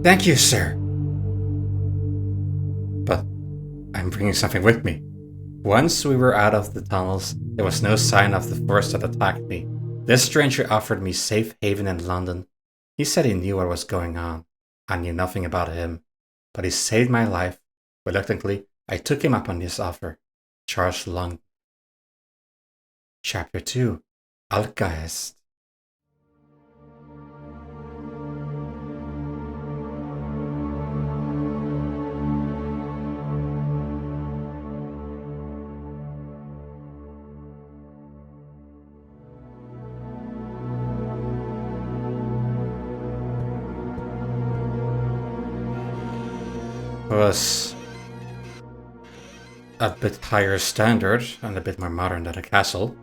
Thank you, sir. But I'm bringing something with me. Once we were out of the tunnels, there was no sign of the force that attacked me. This stranger offered me safe haven in London. He said he knew what was going on. I knew nothing about him, but he saved my life. Reluctantly, I took him up on his offer. Charles Long. Chapter 2. Accursed. Was a bit higher standard and a bit more modern than a castle.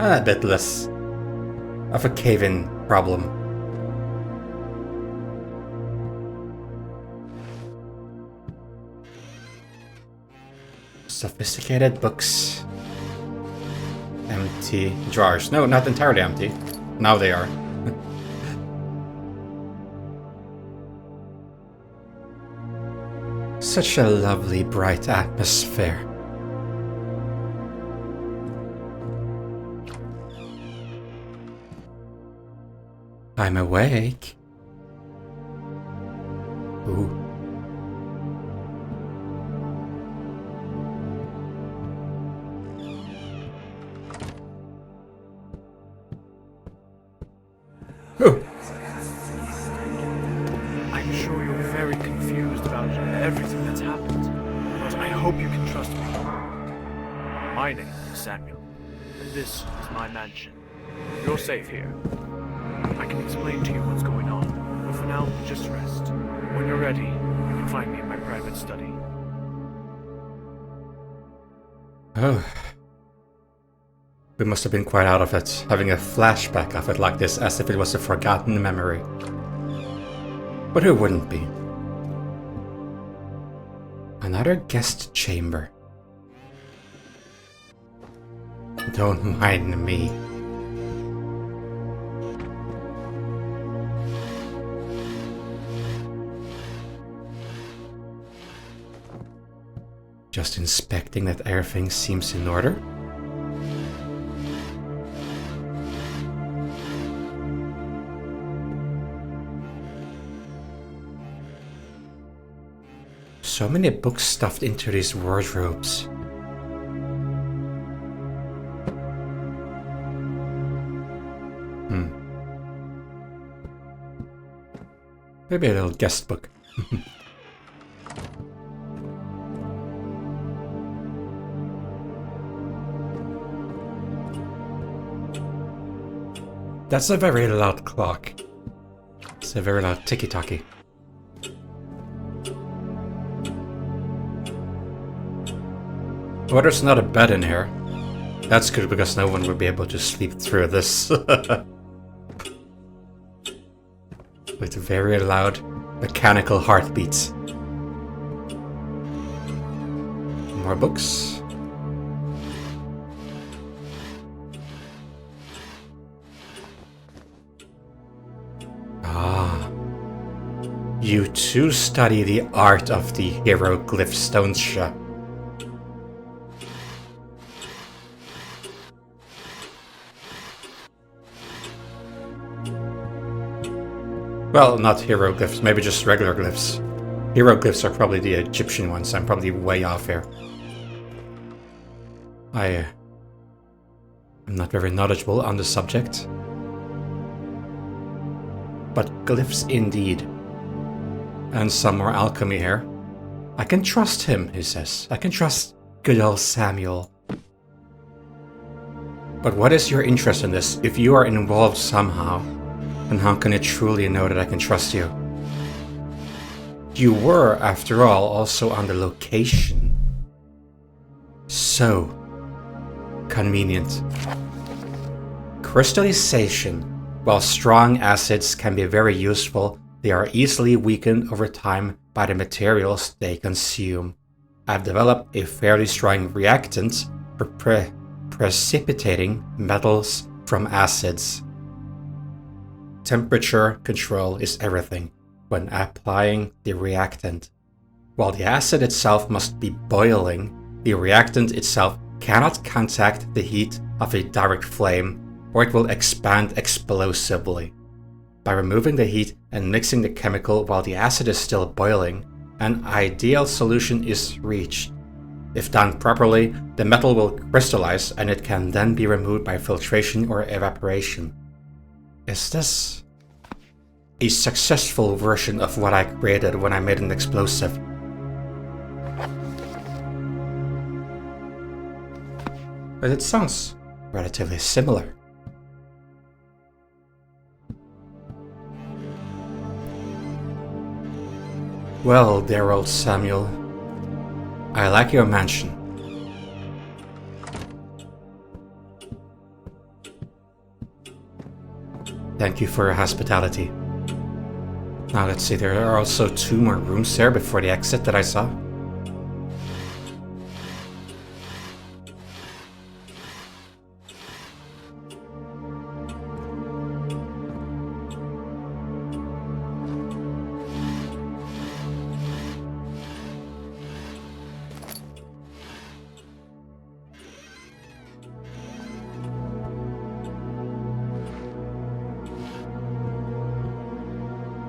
A bit less of a cave-in problem. Sophisticated books. Empty drawers. No, not entirely empty. Now they are. Such a lovely, bright atmosphere. I'm awake. Ooh. Oh. I'm sure you're very confused about everything that's happened, but I hope you can trust me. My name is Samuel, and this is my mansion. You're safe here. I can explain to you what's going on, but for now, just rest. When you're ready, you can find me in my private study. Oh. We must have been quite out of it, having a flashback of it like this as if it was a forgotten memory. But who wouldn't be? Another guest chamber. Don't mind me. Just inspecting that everything seems in order. So many books stuffed into these wardrobes. Maybe a little guest book. That's a very loud clock. It's a very loud ticky-tacky. Well, there's not a bed in here. That's good because no one would be able to sleep through this. With very loud mechanical heartbeats. More books. You too study the art of the hieroglyph stone shop. Well, not hieroglyphs, maybe just regular glyphs. Hieroglyphs are probably the Egyptian ones. I'm probably way off here. I'm not very knowledgeable on the subject. But glyphs indeed. And some more alchemy here. I can trust him, he says. I can trust good old Samuel. But what is your interest in this? If you are involved somehow, then how can I truly know that I can trust you? You were, after all, also on the location. So convenient. Crystallization. While strong acids can be very useful, they are easily weakened over time by the materials they consume. I've developed a fairly strong reactant for precipitating metals from acids. Temperature control is everything. when applying the reactant. While the acid itself must be boiling, the reactant itself cannot contact the heat of a direct flame, or it will expand explosively. By removing the heat and mixing the chemical while the acid is still boiling, an ideal solution is reached. If done properly, the metal will crystallize and it can then be removed by filtration or evaporation. Is this a successful version of what I created when I made an explosive? But it sounds relatively similar. Well, dear old Samuel, I like your mansion. Thank you for your hospitality. Now let's see, there are also 2 more rooms there before the exit that I saw.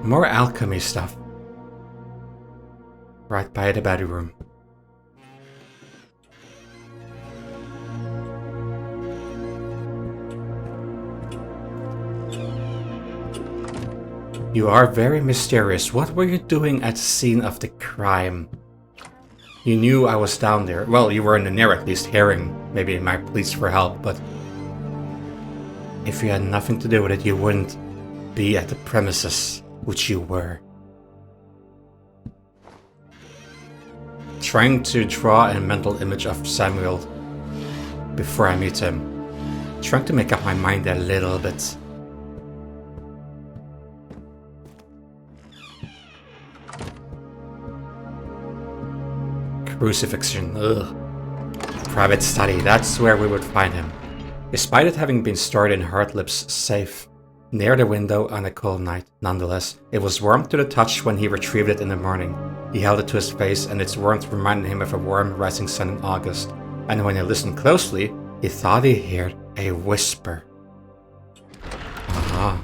More alchemy stuff. Right by the bedroom. You are very mysterious. What were you doing at the scene of the crime? You knew I was down there. Well, you were in the near at least, hearing maybe my pleas for help, but if you had nothing to do with it, you wouldn't be at the premises, which you were. Trying to draw a mental image of Samuel before I meet him. Trying to make up my mind a little bit. Crucifixion, ugh. Private study, that's where we would find him. Despite it having been stored in Hartlip's safe, near the window on a cold night, nonetheless, it was warm to the touch when he retrieved it in the morning. He held it to his face, and its warmth reminded him of a warm rising sun in August. And when he listened closely, he thought he heard a whisper. Ah.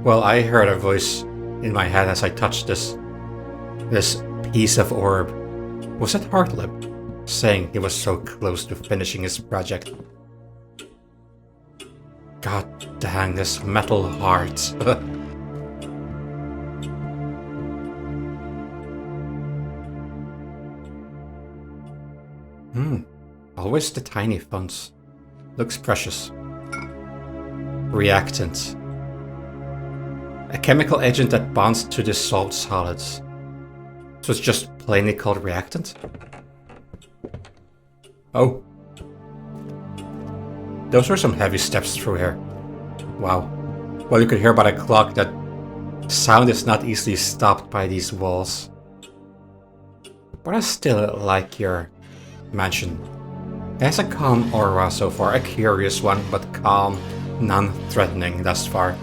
Well, I heard a voice in my head as I touched this piece of orb. Was it Hartlip, saying he was so close to finishing his project? God dang, this metal heart. Always the tiny fonts. Looks precious. Reactant. A chemical agent that bonds to dissolved solids. So it's just plainly called reactant? Oh. Those were some heavy steps through here. Wow. Well, you could hear by the clock that sound is not easily stopped by these walls. But I still like your mansion. It has a calm aura so far, a curious one, but calm, non-threatening thus far.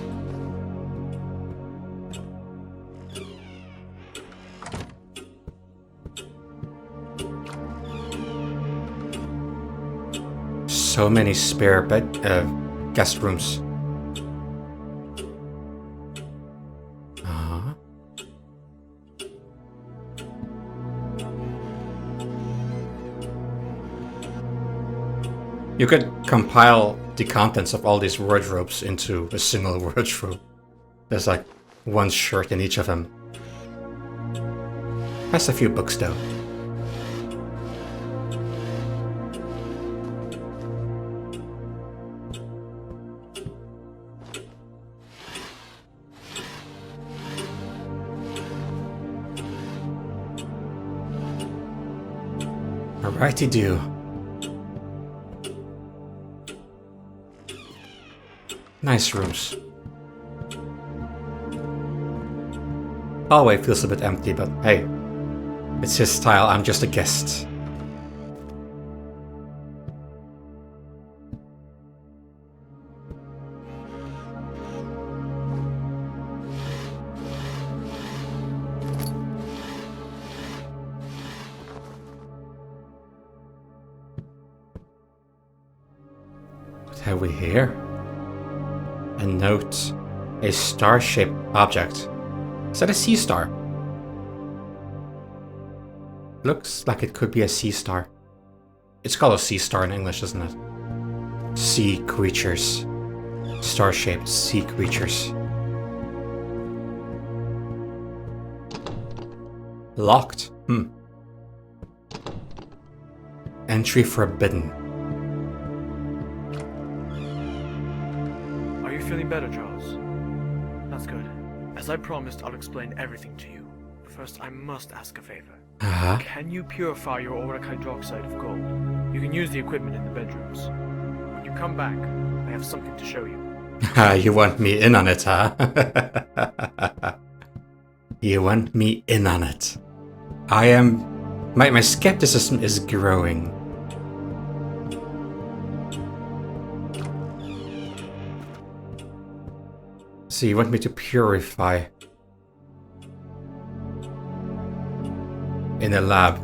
So many spare guest rooms. You could compile the contents of all these wardrobes into a single wardrobe. There's like one shirt in each of them. Has a few books though. Alrighty-do. Nice rooms. Hallway feels a bit empty, but hey, it's his style, I'm just a guest. have we here? A note. A star-shaped object. Is that a sea star? Looks like it could be a sea star. It's called a sea star in English, isn't it? Sea creatures. Star-shaped sea creatures. Locked. Entry forbidden. Are you feeling better, Charles? That's good. As I promised, I'll explain everything to you. First, I must ask a favor. Can you purify your auric hydroxide of gold? You can use the equipment in the bedrooms. When you come back, I have something to show you. You want me in on it, huh? You want me in on it. My skepticism is growing. So you want me to purify in a lab,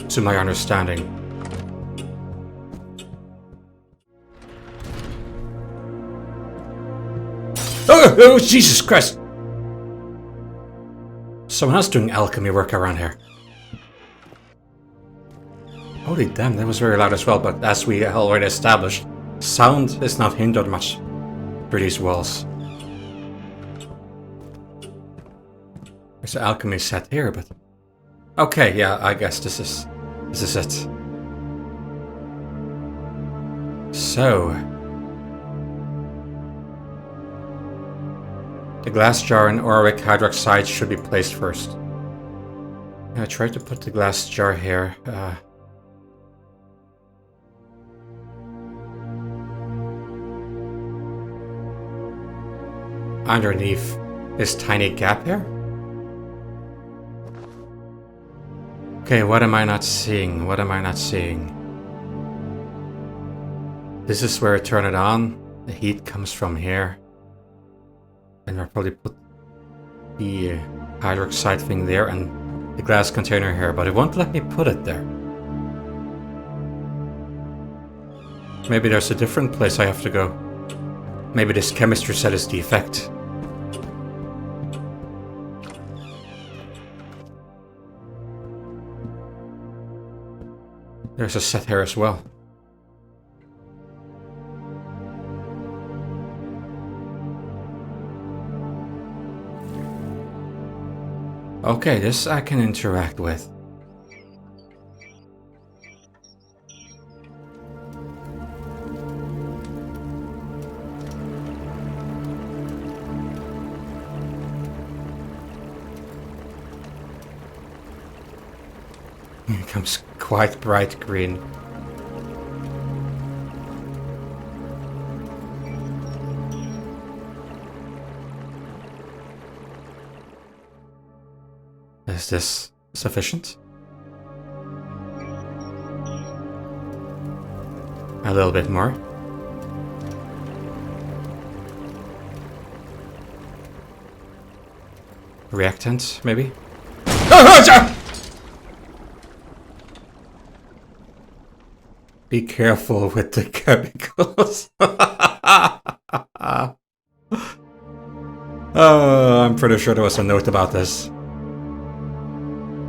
to my understanding. Oh, Jesus Christ! Someone else doing alchemy work around here. Holy damn, that was very loud as well, but as we already established, sound is not hindered much through these walls. There's an alchemy set here, but... Okay, yeah, I guess this is it. So... the glass jar and auric hydroxide should be placed first. I tried to put the glass jar here. Underneath this tiny gap here? Okay, what am I not seeing? What am I not seeing? This is where I turn it on. The heat comes from here. And I'll probably put the hydroxide thing there and the glass container here, but it won't let me put it there. Maybe there's a different place I have to go. Maybe this chemistry set is defect. There's a set here as well. Okay, this I can interact with. It becomes quite bright green. Is this sufficient? A little bit more. Reactant, maybe? Be careful with the chemicals. Oh, I'm pretty sure there was a note about this.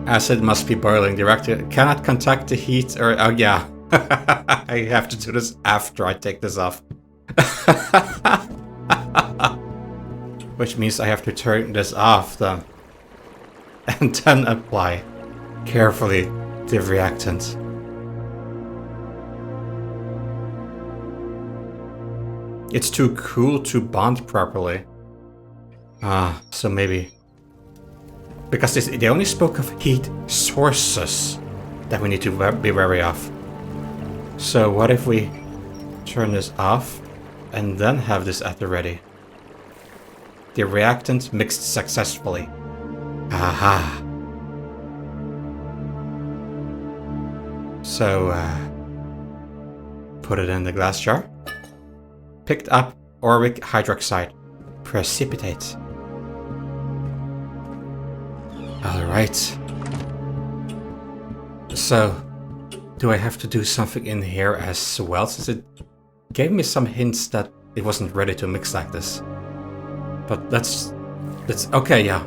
Acid must be boiling directly. Cannot contact the heat or... Oh, yeah. I have to do this after I take this off. Which means I have to turn this off then. And then apply carefully the reactant. It's too cool to bond properly. So maybe... Because they only spoke of heat sources that we need to be wary of. So what if we turn this off and then have this at the ready? The reactant mixed successfully. Aha! So, put it in the glass jar. Picked up auric hydroxide. Precipitate. Alright. So, do I have to do something in here as well? Since it gave me some hints that it wasn't ready to mix like this. But let's okay, yeah.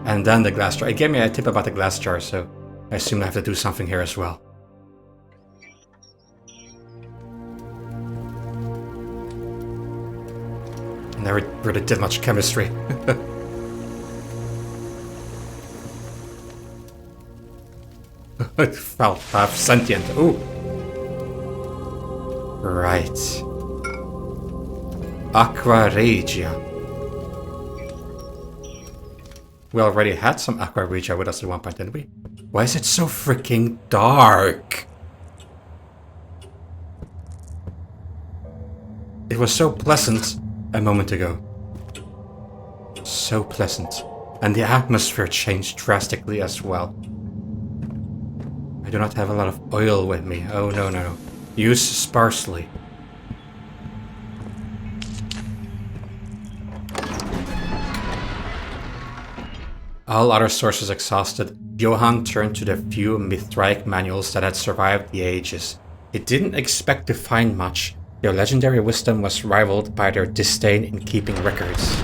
And then the glass jar. It gave me a tip about the glass jar, so I assume I have to do something here as well. Never really did much chemistry. It felt half sentient. Ooh. Right. Aqua Regia. We already had some Aqua Regia with us at one point, didn't we? Why is it so freaking dark? It was so pleasant a moment ago. So pleasant. And the atmosphere changed drastically as well. I do not have a lot of oil with me. Oh, no, no, no. Use sparsely. All other sources exhausted, Johann turned to the few Mithraic manuals that had survived the ages. He didn't expect to find much. Their legendary wisdom was rivaled by their disdain in keeping records.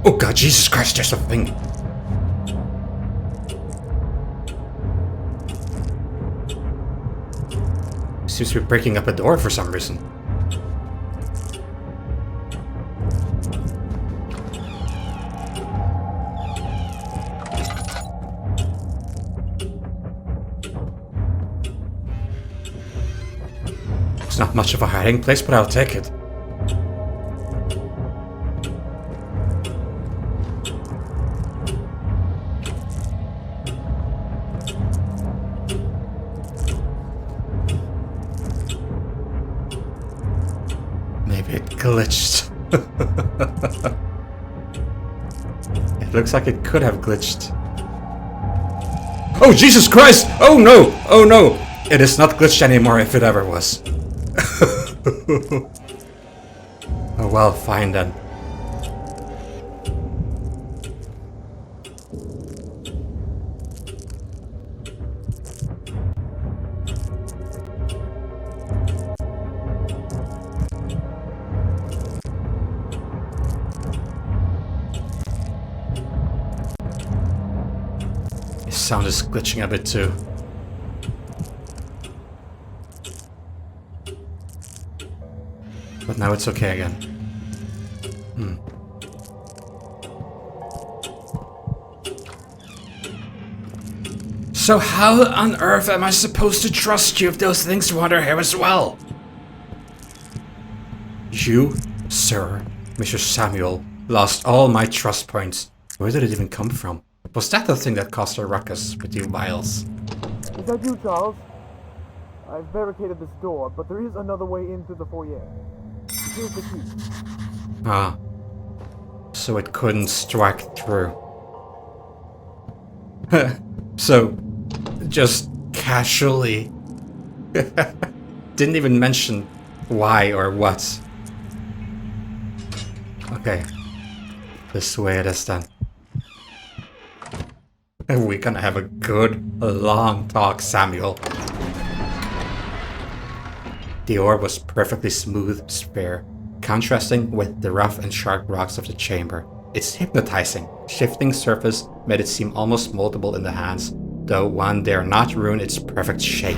Oh god, Jesus Christ, there's a thing! Seems to be breaking up a door for some reason. It's not much of a hiding place, but I'll take it. Maybe it glitched. It looks like it could have glitched. Oh, Jesus Christ! Oh no! Oh no! It is not glitched anymore if it ever was. Oh well, fine then. His sound is glitching a bit too. But now it's okay again. So how on earth am I supposed to trust you if those things wander here as well? You, sir, Mr. Samuel, lost all my trust points. Where did it even come from? Was that the thing that caused a ruckus with you, Miles? Is that you, Charles? I've barricaded this door, but there is another way in through the foyer. Here's the key. Ah. So it couldn't strike through. So, just casually... didn't even mention why or what. Okay. This way it is then. We're gonna have a good, long talk, Samuel. The ore was perfectly smooth sphere, contrasting with the rough and sharp rocks of the chamber. Its hypnotizing, shifting surface made it seem almost moldable in the hands, though one dare not ruin its perfect shape.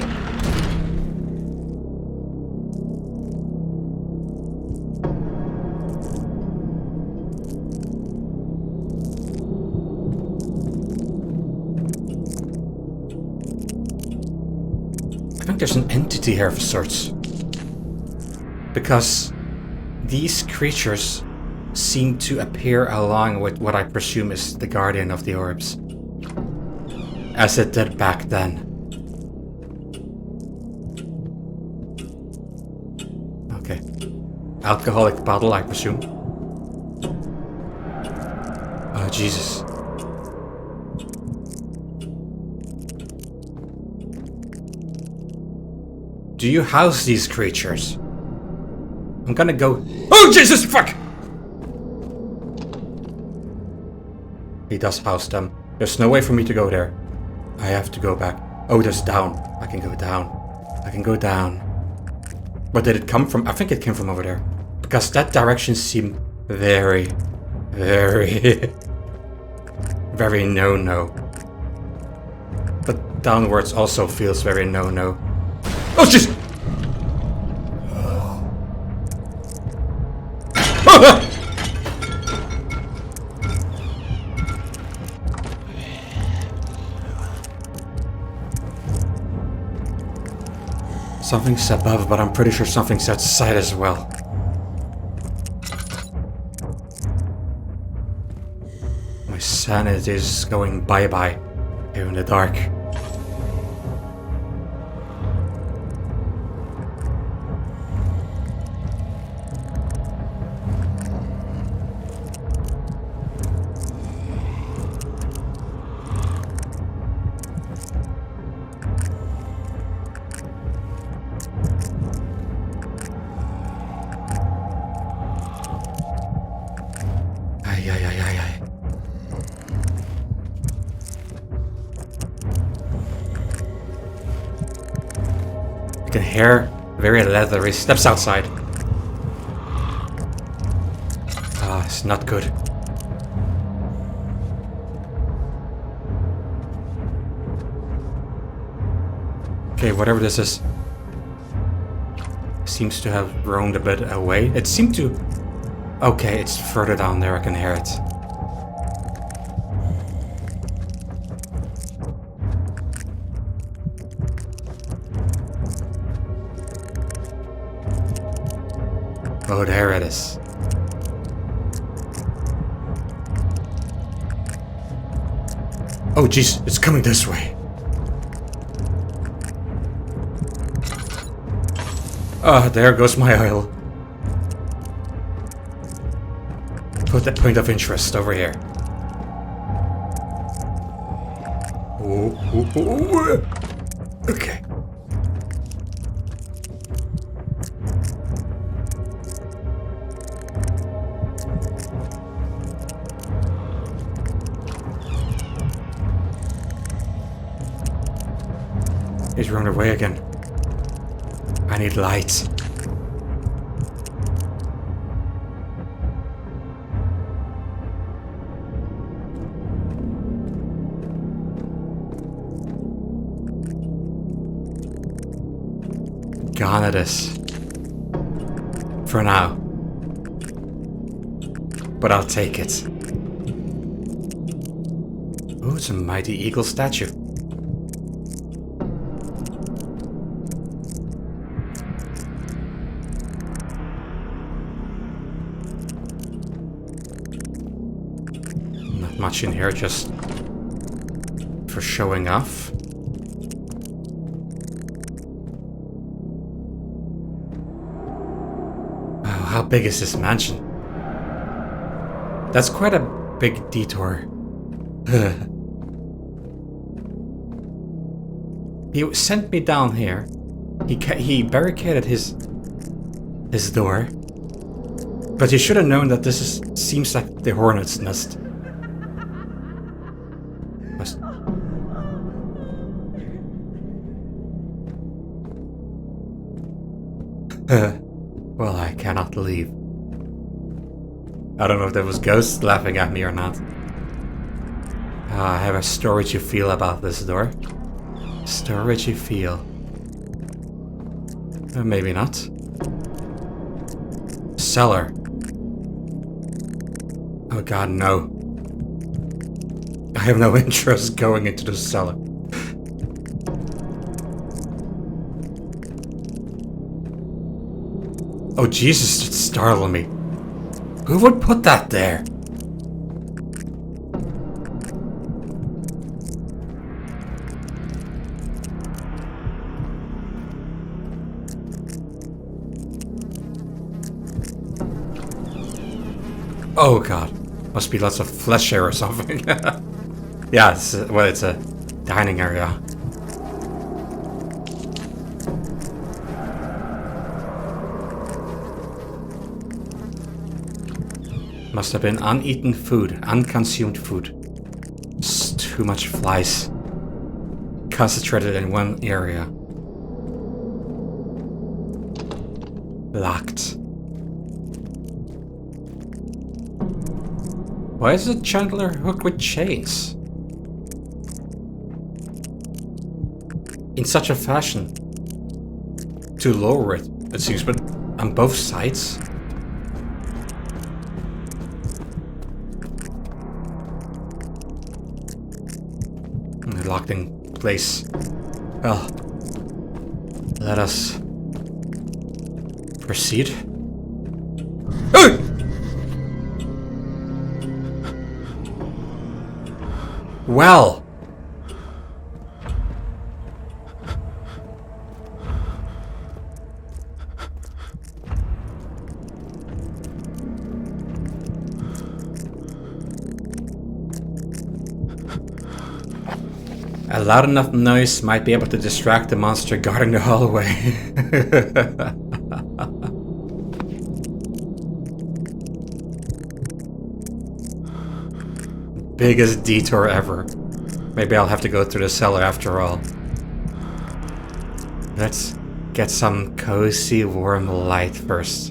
I think there's an entity here of sorts. Because these creatures seem to appear along with what I presume is the guardian of the orbs. As it did back then. Okay. Alcoholic bottle, I presume. Oh, Jesus. Do you house these creatures? I'm gonna go... Oh, Jesus, fuck! He does house them. There's no way for me to go there. I have to go back. Oh, there's down. I can go down. I can go down. Where did it come from? I think it came from over there. Because that direction seemed very, very, very no-no. But downwards also feels very no-no. Oh, jeez! Something's above, but I'm pretty sure something's outside as well. My sanity is going bye-bye here in the dark. I can hear very leathery steps outside. Ah, it's not good. Okay, whatever this is. Seems to have roamed a bit away. It seemed to... Okay, it's further down there, I can hear it. Oh, there it is. Oh, jeez, it's coming this way. Ah, there goes my oil. Put that point of interest over here. Ooh. Okay. He's run away again. I need light. Gone it is. For now. But I'll take it. Oh, it's a mighty eagle statue. Not much in here, just for showing off. How big is this mansion? That's quite a big detour. He sent me down here. He barricaded his door. But he should have known that this seems like the hornet's nest. Well, I cannot leave. I don't know if there was ghosts laughing at me or not. I have a story to feel about this door. Story to feel. Maybe not. Cellar. Oh god, no. I have no interest going into the cellar. Oh Jesus, it startled me. Who would put that there? Oh god, must be lots of flesh here or something. Yeah, it's a dining area. Must have been uneaten food, unconsumed food. It's too much flies. Concentrated in one area. Locked. Why is the chandelier hooked with chains? In such a fashion. To lower it, it seems, but on both sides? Locked in place. Well, let us proceed. Oh! Well. A loud enough noise might be able to distract the monster guarding the hallway. Biggest detour ever. Maybe I'll have to go through the cellar after all. Let's get some cozy, warm light first.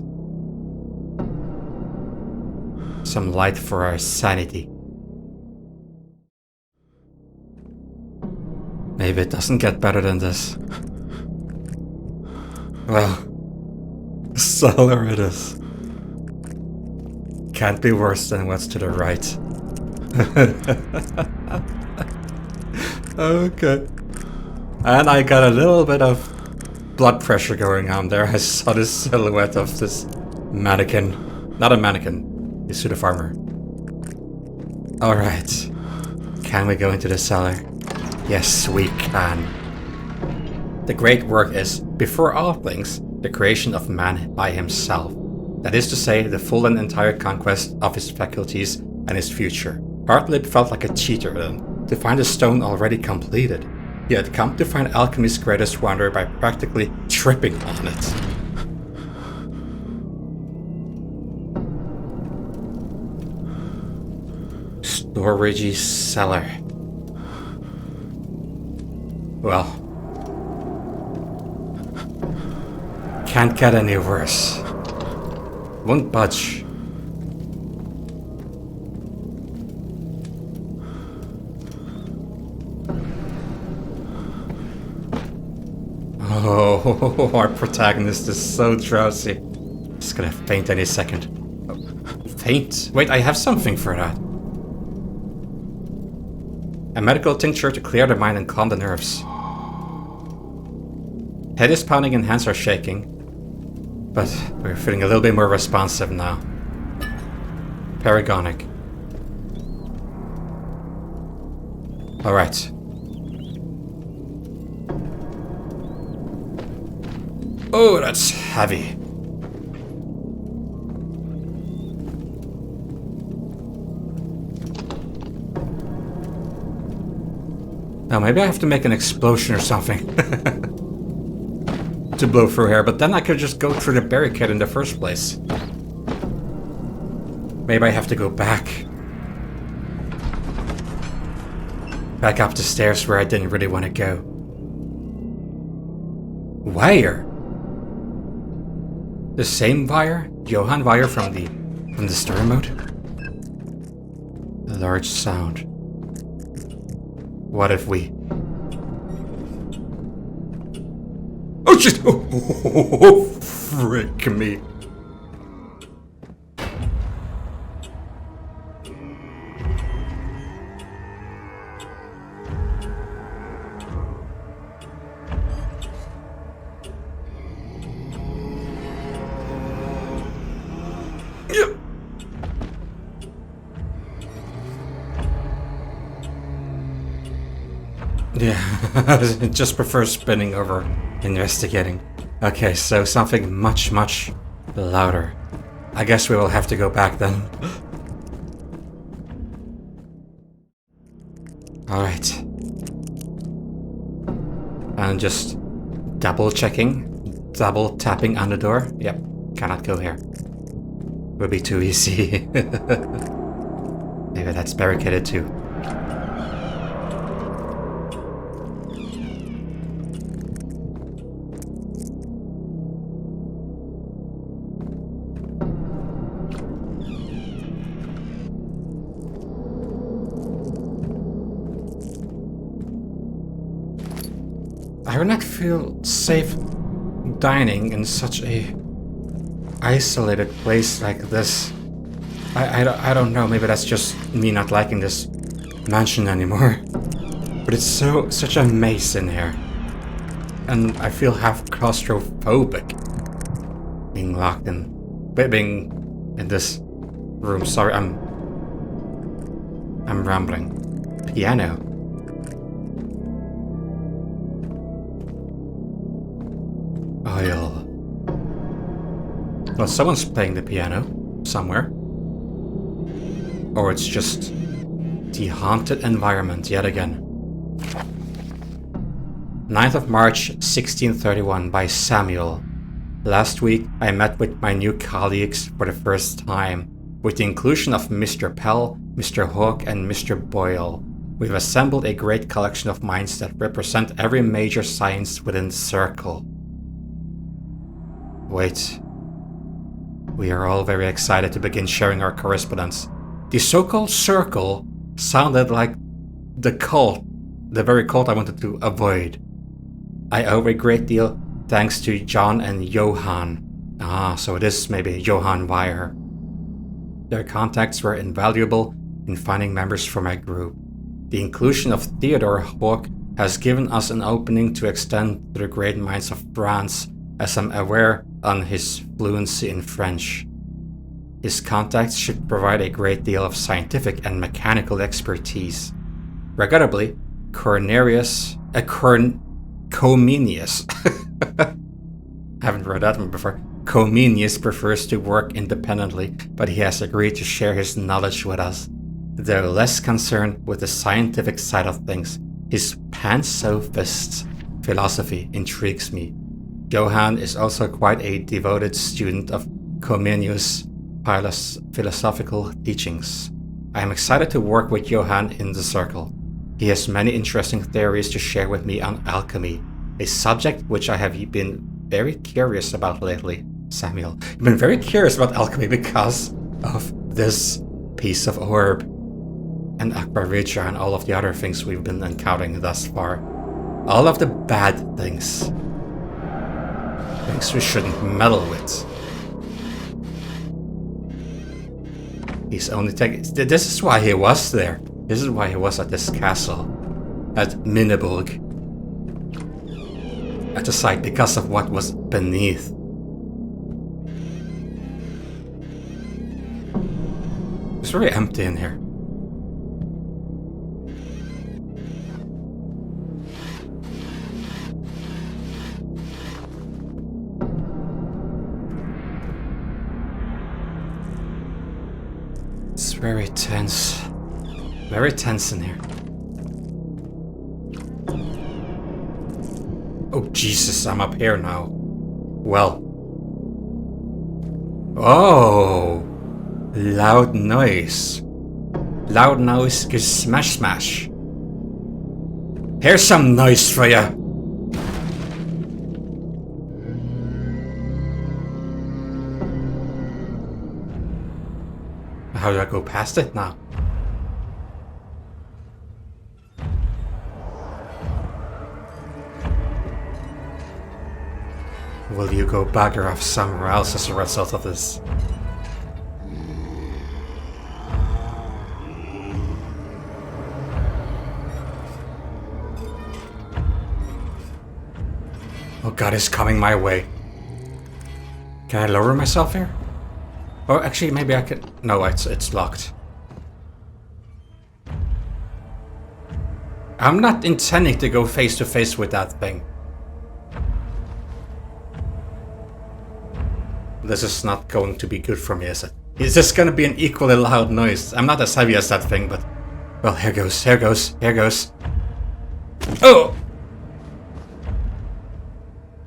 Some light for our sanity. Maybe it doesn't get better than this. Well, cellar it is. Can't be worse than what's to the right. Okay. And I got a little bit of blood pressure going on there. I saw the silhouette of this mannequin. Not a mannequin, a suit of armor. Alright. Can we go into the cellar? Yes, we can. The great work is, before all things, the creation of man by himself. That is to say, the full and entire conquest of his faculties and his future. Hartlib felt like a cheater then, to find a stone already completed. He had come to find alchemy's greatest wonder by practically tripping on it. Storagey cellar. Well, can't get any worse. Won't budge. Oh, our protagonist is so drowsy. He's gonna faint any second. Oh, faint? Wait, I have something for that. A medical tincture to clear the mind and calm the nerves. Head is pounding and hands are shaking, but we're feeling a little bit more responsive now. Paragonic. Alright. Oh, that's heavy. Now maybe I have to make an explosion or something. To blow through here, but then I could just go through the barricade in the first place. Maybe I have to go back. Back up the stairs where I didn't really want to go. Wire? The same wire? Johann wire from the story mode? A large sound. What if we... Oh shit! Oh, frick me. Yeah, it just prefers spinning over investigating. Okay, so something much, much louder. I guess we will have to go back then. Alright. And just double checking, double tapping on the door. Yep, cannot go here. would be too easy. Maybe that's barricaded too. I would not feel safe dining in such a isolated place like this. I don't know, maybe that's just me not liking this mansion anymore. But it's such a maze in here. And I feel half claustrophobic being locked in, being in this room. Sorry, I'm rambling. Piano. Oil. Well, someone's playing the piano somewhere. Or it's just the haunted environment yet again. 9th of March, 1631 by Samuel. Last week, I met with my new colleagues for the first time. With the inclusion of Mr. Pell, Mr. Hawke, and Mr. Boyle, we've assembled a great collection of minds that represent every major science within the circle. Wait. We are all very excited to begin sharing our correspondence. The so-called circle sounded like the cult, the very cult I wanted to avoid. I owe a great deal thanks to John and Johann. Ah, so it is maybe Johann Weyer. Their contacts were invaluable in finding members for my group. The inclusion of Theodore Hawke has given us an opening to extend to the great minds of France, as I'm aware on his fluency in French. His contacts should provide a great deal of scientific and mechanical expertise. Regrettably, Comenius I haven't read that one before. Comenius prefers to work independently, but he has agreed to share his knowledge with us. Though less concerned with the scientific side of things, his pansophist philosophy intrigues me. Johann is also quite a devoted student of Comenius' philosophical teachings. I am excited to work with Johann in the circle. He has many interesting theories to share with me on alchemy, a subject which I have been very curious about lately. Samuel, you've been very curious about alchemy because of this piece of orb and Aqua Regia and all of the other things we've been encountering thus far. All of the bad things. Things we shouldn't meddle with. He's only taking... This is why he was there. This is why he was at this castle. At Minneburg. At the site, because of what was beneath. It's very empty in here. It's very tense. Very tense in here. Oh Jesus, I'm up here now. Well. Oh! Loud noise. Loud noise gives smash smash. Here's some noise for ya. How do I go past it now? Will you go bugger off somewhere else as a result of this? Oh God, it's coming my way. Can I lower myself here? Oh, actually, maybe I can... No, it's locked. I'm not intending to go face to face with that thing. This is not going to be good for me, is it? Is this going to be an equally loud noise? I'm not as heavy as that thing, but... Well, here goes, here goes, here goes. Oh!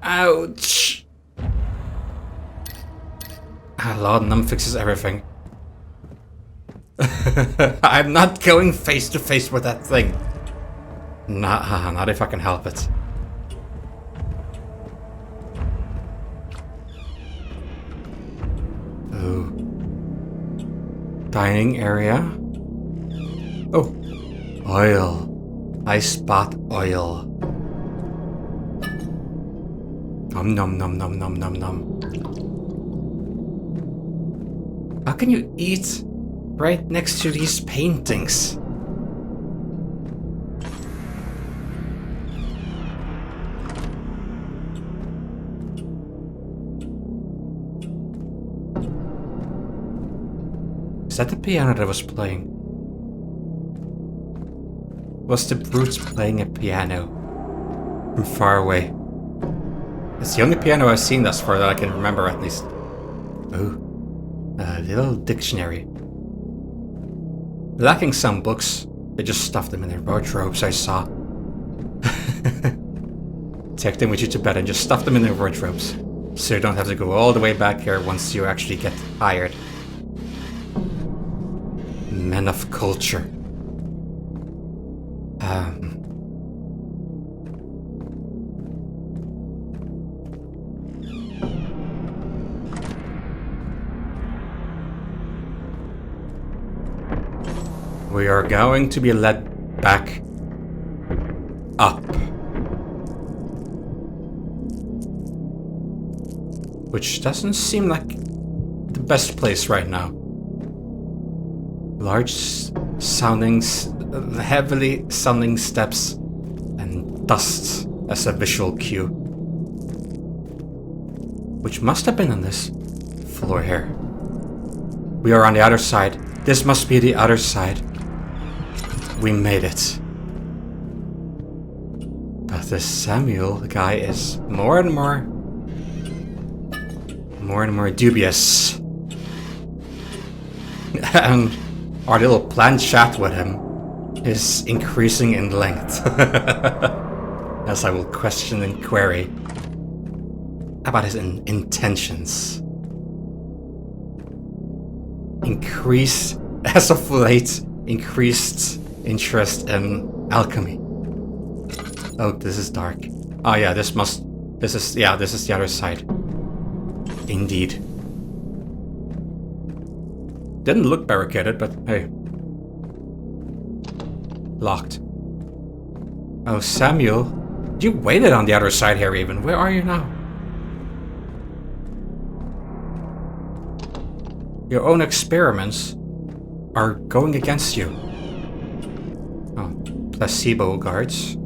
Ouch! Laudanum fixes everything. I'm not going face to face with that thing. Not if I can help it. Ooh. Dining area. Oh. Oil. I spot oil. Nom nom nom nom nom nom nom. How can you eat right next to these paintings? Is that the piano that was playing? Was the brute playing a piano from far away? It's the only piano I've seen thus far that I can remember, at least. Oh, a little dictionary. Lacking some books, they just stuffed them in their wardrobes, I saw. Take them with you to bed and just stuff them in their wardrobes, so you don't have to go all the way back here once you actually get tired. Men of culture. We are going to be led back up. Which doesn't seem like the best place right now. Large sounding, heavily sounding steps and dust as a visual cue. Which must have been on this floor here. We are on the other side. This must be the other side. We made it. But this Samuel guy is more and more dubious. And our little planned chat with him is increasing in length. As I will question and query about his intentions. As of late, increased interest in alchemy. Oh, this is dark. Oh yeah, this is the other side. Indeed. Didn't look barricaded, but hey. Locked. Oh, Samuel, you waited on the other side here even. Where are you now? Your own experiments are going against you. Oh, placebo guards.